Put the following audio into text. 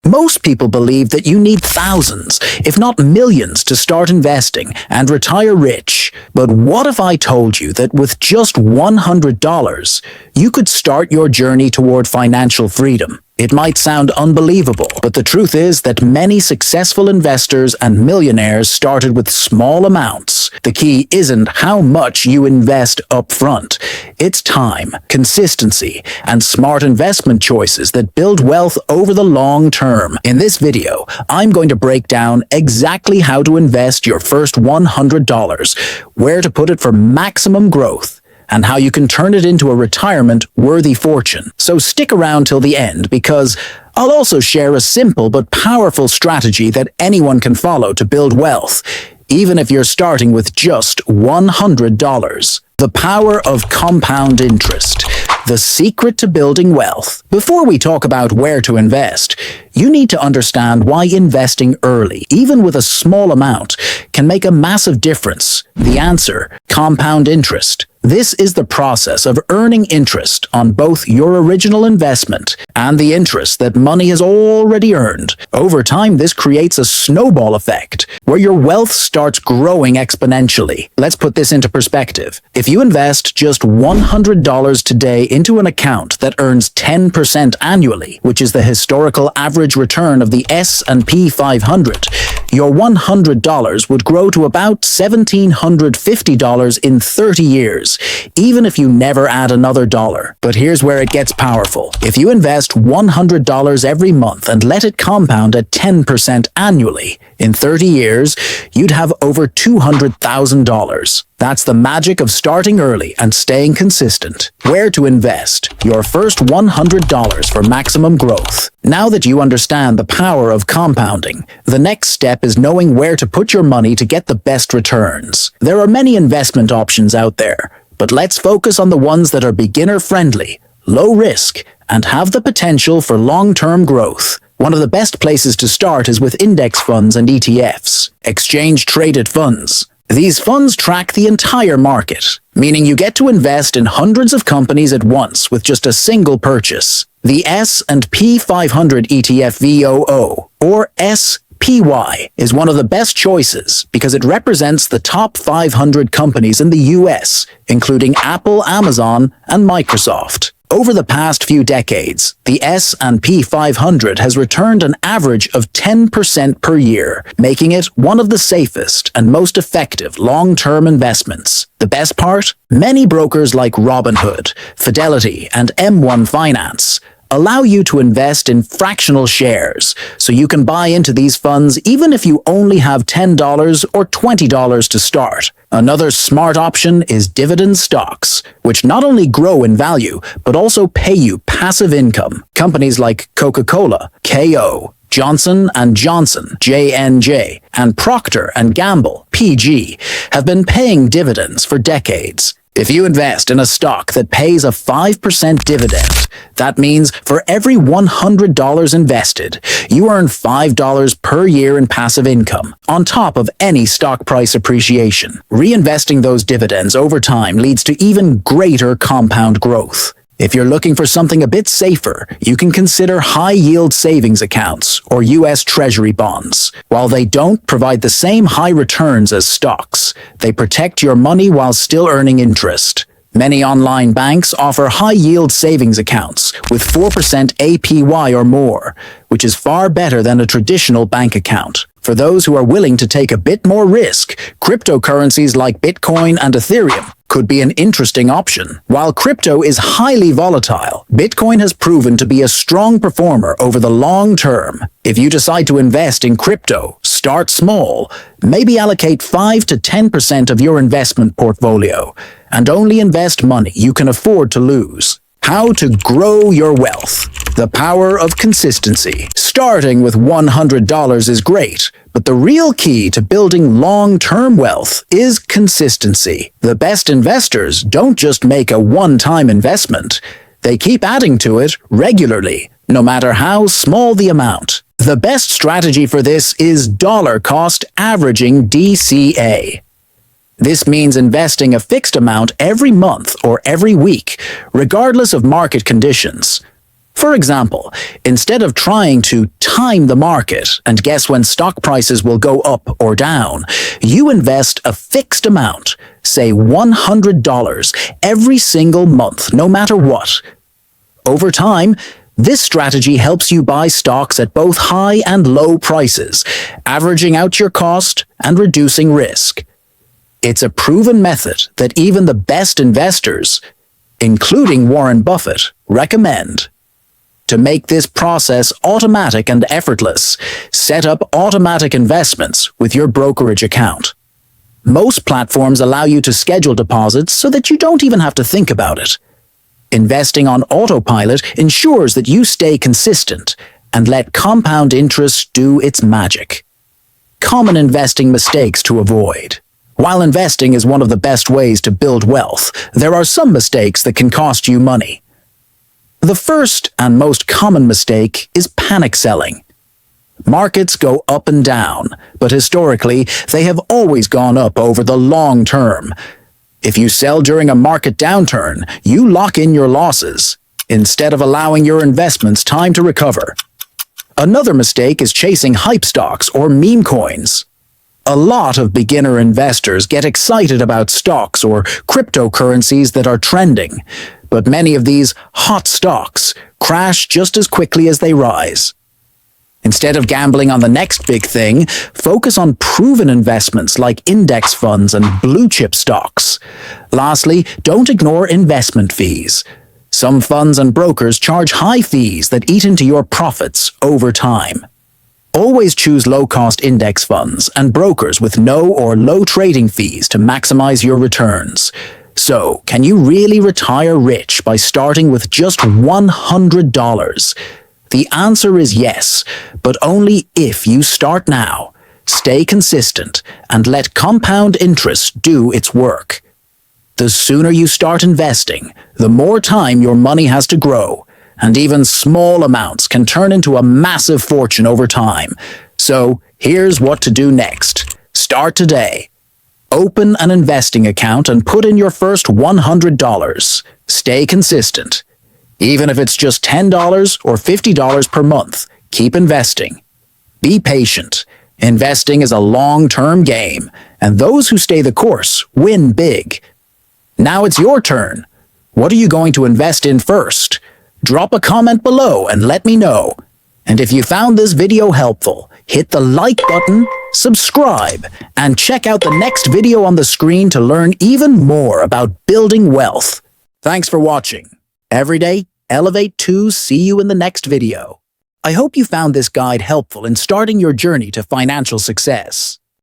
Most people believe that you need thousands, if not millions, to start investing and retire rich. But what if I told you that with just $100, you could start your journey toward financial freedom? It might sound unbelievable, but the truth is that many successful investors and millionaires started with small amounts. The key isn't how much you invest up front. It's time, consistency, and smart investment choices that build wealth over the long term. In this video, I'm going to break down exactly how to invest your first $100, where to put it for maximum growth, and how you can turn it into a retirement-worthy fortune. So stick around till the end, because I'll also share a simple but powerful strategy that anyone can follow to build wealth, even if you're starting with just $100. The power of compound interest. The secret to building wealth. Before we talk about where to invest, you need to understand why investing early, even with a small amount, can make a massive difference. The answer: compound interest. This is the process of earning interest on both your original investment and the interest that money has already earned. Over time, this creates a snowball effect, where your wealth starts growing exponentially. Let's put this into perspective. If you invest just $100 today into an account that earns 10% annually, which is the historical average return of the S&P 500, your $100 would grow to about $1,750 in 30 years, even if you never add another dollar. But here's where it gets powerful. If you invest $100 every month and let it compound at 10% annually, in 30 years, you'd have over $200,000. That's the magic of starting early and staying consistent. Where to invest your first $100 for maximum growth. Now that you understand the power of compounding, the next step is knowing where to put your money to get the best returns. There are many investment options out there, but let's focus on the ones that are beginner-friendly, low-risk, and have the potential for long-term growth. One of the best places to start is with index funds and ETFs, exchange-traded funds. These funds track the entire market, meaning you get to invest in hundreds of companies at once with just a single purchase. The S&P 500 ETF VOO, or SPY, is one of the best choices because it represents the top 500 companies in the US, including Apple, Amazon, and Microsoft. Over the past few decades, the S&P 500 has returned an average of 10% per year, making it one of the safest and most effective long-term investments. The best part? Many brokers like Robinhood, Fidelity, and M1 Finance allow you to invest in fractional shares, so you can buy into these funds even if you only have $10 or $20 to start. Another smart option is dividend stocks, which not only grow in value, but also pay you passive income. Companies like Coca-Cola, KO, Johnson & Johnson, J&J, and Procter & Gamble, PG, have been paying dividends for decades. If you invest in a stock that pays a 5% dividend, that means for every $100 invested, you earn $5 per year in passive income, on top of any stock price appreciation. Reinvesting those dividends over time leads to even greater compound growth. If you're looking for something a bit safer, you can consider high-yield savings accounts or U.S. Treasury bonds. While they don't provide the same high returns as stocks, they protect your money while still earning interest. Many online banks offer high-yield savings accounts with 4% APY or more, which is far better than a traditional bank account. For those who are willing to take a bit more risk, cryptocurrencies like Bitcoin and Ethereum could be an interesting option. While crypto is highly volatile, Bitcoin has proven to be a strong performer over the long term. If you decide to invest in crypto, start small. Maybe allocate 5 to 10% of your investment portfolio, and only invest money you can afford to lose. How to grow your wealth. The power of consistency. Starting with $100 is great, but the real key to building long-term wealth is consistency. The best investors don't just make a one-time investment. They keep adding to it regularly, no matter how small the amount. The best strategy for this is dollar-cost averaging DCA. This means investing a fixed amount every month or every week, regardless of market conditions. For example, instead of trying to time the market and guess when stock prices will go up or down, you invest a fixed amount, say $100, every single month, no matter what. Over time, this strategy helps you buy stocks at both high and low prices, averaging out your cost and reducing risk. It's a proven method that even the best investors, including Warren Buffett, recommend. To make this process automatic and effortless, set up automatic investments with your brokerage account. Most platforms allow you to schedule deposits so that you don't even have to think about it. Investing on autopilot ensures that you stay consistent and let compound interest do its magic. Common investing mistakes to avoid. While investing is one of the best ways to build wealth, there are some mistakes that can cost you money. The first and most common mistake is panic selling. Markets go up and down, but historically, they have always gone up over the long term. If you sell during a market downturn, you lock in your losses, instead of allowing your investments time to recover. Another mistake is chasing hype stocks or meme coins. A lot of beginner investors get excited about stocks or cryptocurrencies that are trending, but many of these hot stocks crash just as quickly as they rise. Instead of gambling on the next big thing, focus on proven investments like index funds and blue-chip stocks. Lastly, don't ignore investment fees. Some funds and brokers charge high fees that eat into your profits over time. Always choose low-cost index funds and brokers with no or low trading fees to maximize your returns. So, can you really retire rich by starting with just $100? The answer is yes, but only if you start now, stay consistent, and let compound interest do its work. The sooner you start investing, the more time your money has to grow, and even small amounts can turn into a massive fortune over time. So, here's what to do next. Start today. Open an investing account and put in your first $100. Stay consistent. Even if it's just $10 or $50 per month, keep investing. Be patient. Investing is a long-term game, and those who stay the course win big. Now it's your turn. What are you going to invest in first? Drop a comment below and let me know. And if you found this video helpful, hit the like button, subscribe, and check out the next video on the screen to learn even more about building wealth. Thanks for watching. EverydayElevate2 see you in the next video. I hope you found this guide helpful in starting your journey to financial success.